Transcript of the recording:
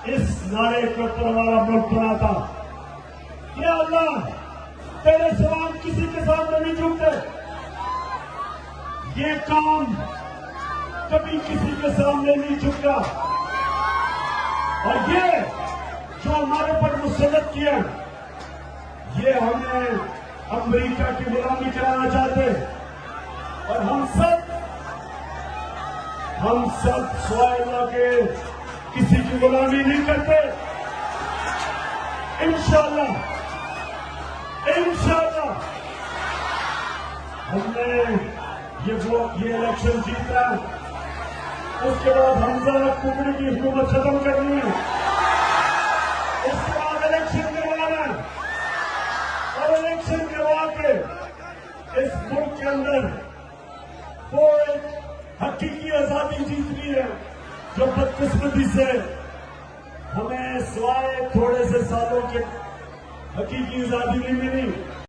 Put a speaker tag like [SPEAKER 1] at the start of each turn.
[SPEAKER 1] इस नारे के ऊपर हमारा मुल्क बना था। या अल्लाह, तेरे सवाल किसी के सामने नहीं झुकते। ये काम कभी किसी के सामने नहीं झुका। और ये जो हमारे पर मुसल्लत किया, ये हमें अमेरिका की गुलामी कराना चाहते। और हम सब सिवाय अल्लाह के किसी की गुलामी नहीं करते। इंशाअल्लाह हमने ये इलेक्शन जीता, उसके बाद हमजा कुकड़ी की हुकूमत खत्म करनी है, उसके बाद इलेक्शन करवाना है और इलेक्शन करवा के इस मुल्क के अंदर वो एक हकीकी आजादी जीतनी है जो बदकिस्मती से हमें सिवाय थोड़े से सालों के हकीकी आजादी नहीं मिली।